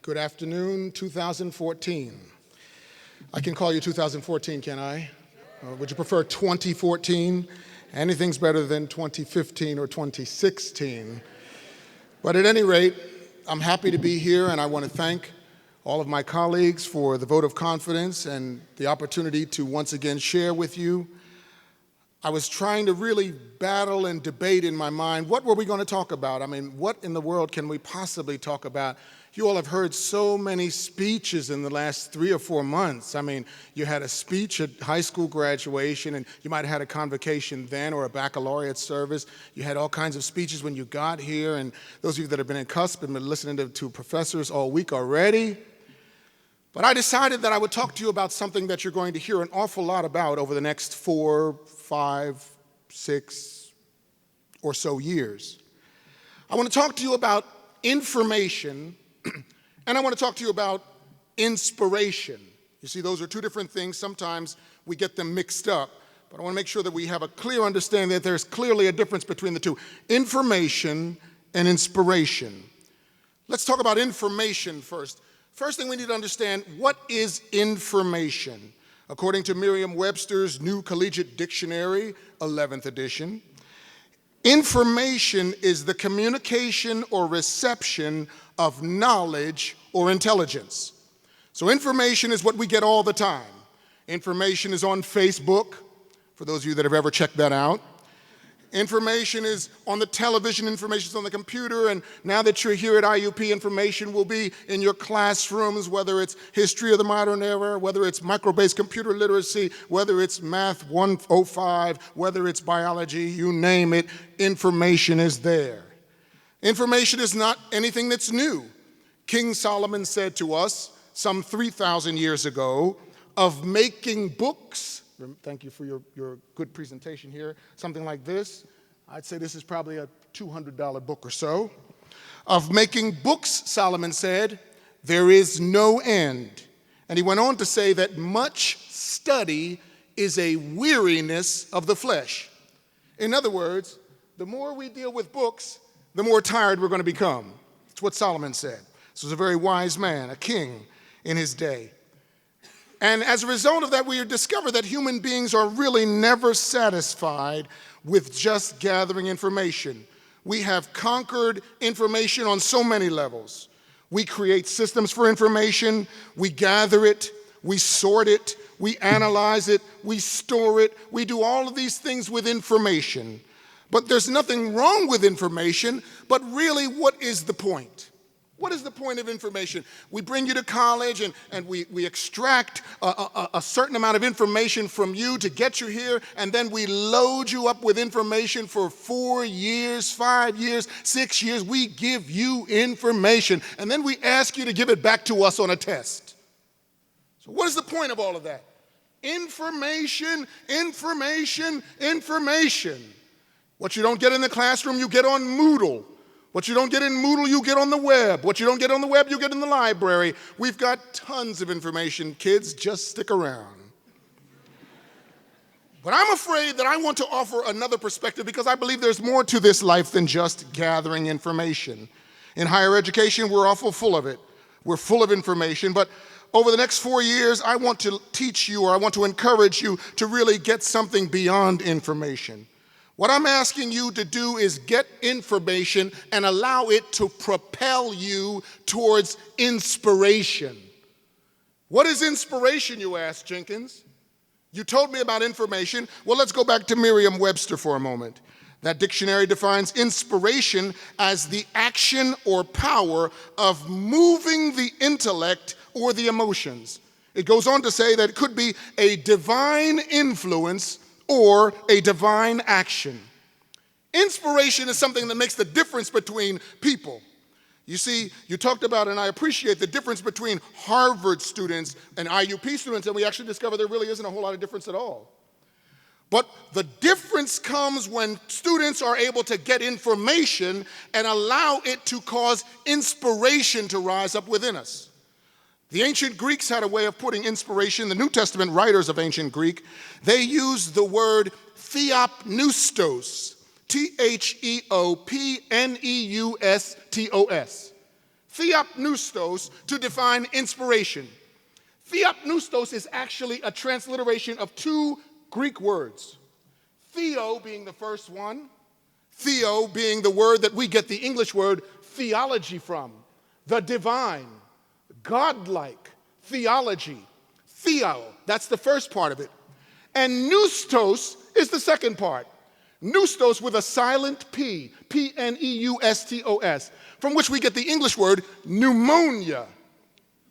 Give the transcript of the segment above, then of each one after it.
Good afternoon, 2014. I can call you 2014, can I? Would you prefer 2014? Anything's better than 2015 or 2016. But at any rate, I'm happy to be here, and I want to thank all of my colleagues for the vote of confidence and the opportunity to once again share with you. I was trying to really battle and debate in my mind, what were we going to talk about? I mean, what in the world can we possibly talk about? You all have heard so many speeches in the last 3 or 4 months. I mean, you had a speech at high school graduation, and you might have had a convocation then or a baccalaureate service. You had all kinds of speeches when you got here, and those of you that have been in CUSP and been listening to professors all week already. But I decided that I would talk to you about something that you're going to hear an awful lot about over the next 4, 5, 6 or so years. I want to talk to you about information, and I want to talk to you about inspiration. You see, those are two different things. Sometimes we get them mixed up, but I want to make sure that we have a clear understanding that there's clearly a difference between the two, information and inspiration. Let's talk about information first. First thing we need to understand, what is information? According to Merriam-Webster's New Collegiate Dictionary, 11th edition, information is the communication or reception of knowledge or intelligence. So information is what we get all the time. Information is on Facebook, for those of you that have ever checked that out. Information is on the television, information is on the computer, and now that you're here at IUP, information will be in your classrooms, whether it's history of the modern era, whether it's micro-based computer literacy, whether it's math 105, whether it's biology, you name it, information is there. Information is not anything that's new. King Solomon said to us some 3,000 years ago, of making books. Thank you for your good presentation here. Something like this. I'd say this is probably a $200 book or so. Of making books, Solomon said, there is no end. And he went on to say that much study is a weariness of the flesh. In other words, the more we deal with books, the more tired we're going to become. That's what Solomon said. This was a very wise man, a king in his day. And as a result of that, we discover that human beings are really never satisfied with just gathering information. We have conquered information on so many levels. We create systems for information, we gather it, we sort it, we analyze it, we store it, we do all of these things with information. But there's nothing wrong with information, but really, what is the point? What is the point of information? We bring you to college and we extract a certain amount of information from you to get you here, and then we load you up with information for 4 years, 5 years, 6 years. We give you information, and then we ask you to give it back to us on a test. So what is the point of all of that? Information, information, information. What you don't get in the classroom, you get on Moodle. What you don't get in Moodle, you get on the web. What you don't get on the web, you get in the library. We've got tons of information, kids. Just stick around. But I'm afraid that I want to offer another perspective because I believe there's more to this life than just gathering information. In higher education, we're awful full of it. We're full of information, but over the next 4 years, I want to teach you, or I want to encourage you to really get something beyond information. What I'm asking you to do is get information and allow it to propel you towards inspiration. What is inspiration, you ask, Jenkins? You told me about information. Well, let's go back to Merriam-Webster for a moment. That dictionary defines inspiration as the action or power of moving the intellect or the emotions. It goes on to say that it could be a divine influence or a divine action. Inspiration is something that makes the difference between people. You see, you talked about, and I appreciate the difference between Harvard students and IUP students, and we actually discovered there really isn't a whole lot of difference at all. But the difference comes when students are able to get information and allow it to cause inspiration to rise up within us. The ancient Greeks had a way of putting inspiration. The New Testament writers of ancient Greek, they used the word theopneustos, Theopneustos. Theopneustos to define inspiration. Theopneustos is actually a transliteration of two Greek words. Theo being the first one, theo being the word that we get the English word theology from, the divine, godlike, theology. Theo, that's the first part of it. And neustos is the second part. Neustos with a silent P, P-N-E-U-S-T-O-S, from which we get the English word pneumonia,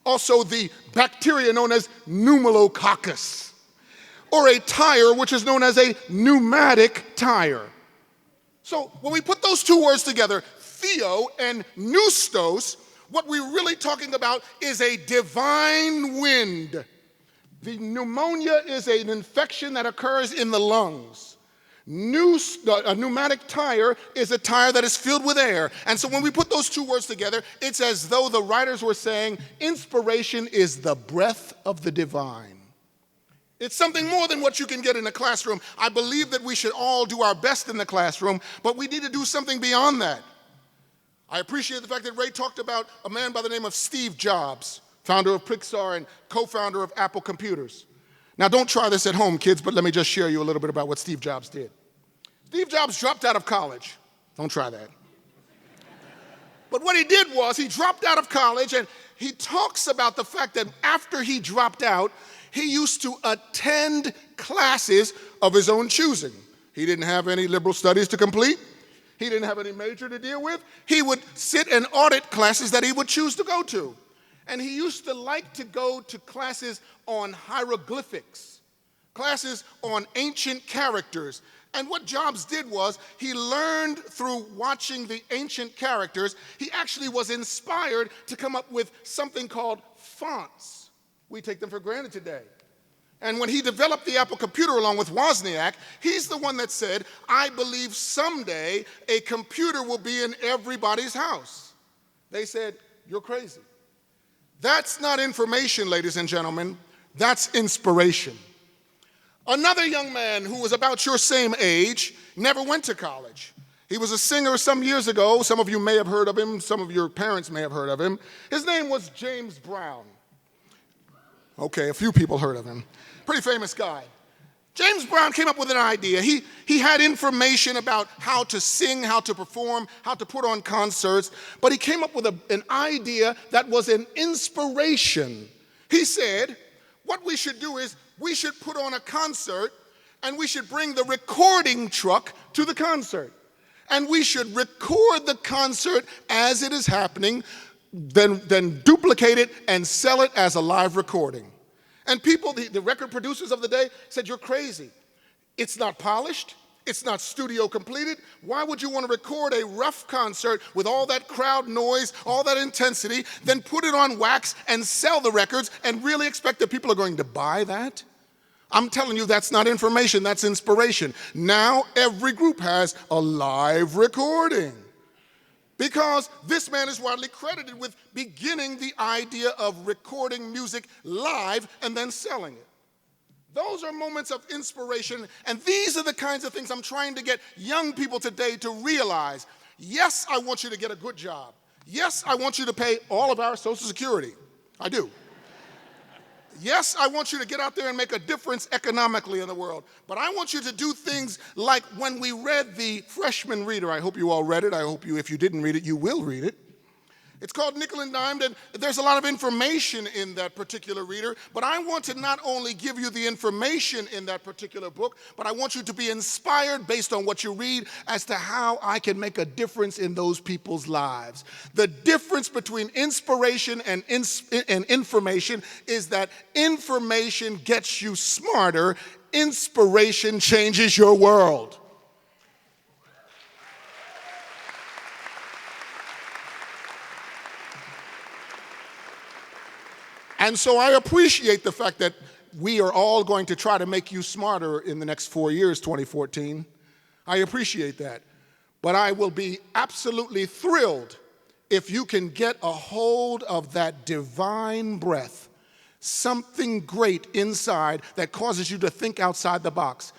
also the bacteria known as pneumococcus, or a tire which is known as a pneumatic tire. So when we put those two words together, theo and neustos, what we're really talking about is a divine wind. The pneumonia is an infection that occurs in the lungs. A pneumatic tire is a tire that is filled with air. And so when we put those two words together, it's as though the writers were saying, inspiration is the breath of the divine. It's something more than what you can get in a classroom. I believe that we should all do our best in the classroom, but we need to do something beyond that. I appreciate the fact that Ray talked about a man by the name of Steve Jobs, founder of Pixar and co-founder of Apple Computers. Now, don't try this at home, kids, but let me just share you a little bit about what Steve Jobs did. Steve Jobs dropped out of college. Don't try that. But what he did was he dropped out of college, and he talks about the fact that after he dropped out, he used to attend classes of his own choosing. He didn't have any liberal studies to complete. He didn't have any major to deal with. He would sit and audit classes that he would choose to go to. And he used to like to go to classes on hieroglyphics, classes on ancient characters. And what Jobs did was he learned through watching the ancient characters. He actually was inspired to come up with something called fonts. We take them for granted today. And when he developed the Apple computer along with Wozniak, he's the one that said, I believe someday a computer will be in everybody's house. They said, you're crazy. That's not information, ladies and gentlemen. That's inspiration. Another young man who was about your same age never went to college. He was a singer some years ago. Some of you may have heard of him. Some of your parents may have heard of him. His name was James Brown. Okay, a few people heard of him. Pretty famous guy. James Brown came up with an idea. He had information about how to sing, how to perform, how to put on concerts, but he came up with an idea that was an inspiration. He said, what we should do is we should put on a concert and we should bring the recording truck to the concert. And we should record the concert as it is happening, then duplicate it and sell it as a live recording. And people, the record producers of the day said, you're crazy. It's not polished. It's not studio completed. Why would you want to record a rough concert with all that crowd noise, all that intensity, then put it on wax and sell the records and really expect that people are going to buy that? I'm telling you, that's not information, that's inspiration. Now every group has a live recording. Because this man is widely credited with beginning the idea of recording music live and then selling it. Those are moments of inspiration, and these are the kinds of things I'm trying to get young people today to realize. Yes, I want you to get a good job. Yes, I want you to pay all of our Social Security. I do. Yes, I want you to get out there and make a difference economically in the world. But I want you to do things like when we read the Freshman Reader. I hope you all read it. I hope you, if you didn't read it, you will read it. It's called Nickel and Dimed, and there's a lot of information in that particular reader. But I want to not only give you the information in that particular book, but I want you to be inspired based on what you read as to how I can make a difference in those people's lives. The difference between inspiration and information is that information gets you smarter, inspiration changes your world. And so I appreciate the fact that we are all going to try to make you smarter in the next 4 years, 2014. I appreciate that. But I will be absolutely thrilled if you can get a hold of that divine breath, something great inside that causes you to think outside the box.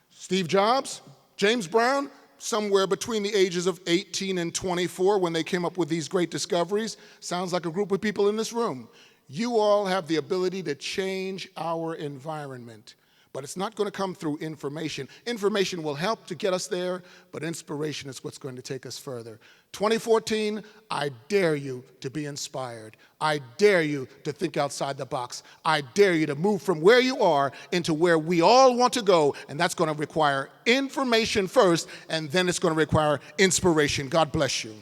Steve Jobs, James Brown, somewhere between the ages of 18 and 24 when they came up with these great discoveries. Sounds like a group of people in this room. You all have the ability to change our environment. But it's not going to come through information. Information will help to get us there, but inspiration is what's going to take us further. 2014, I dare you to be inspired. I dare you to think outside the box. I dare you to move from where you are into where we all want to go, and that's going to require information first, and then it's going to require inspiration. God bless you.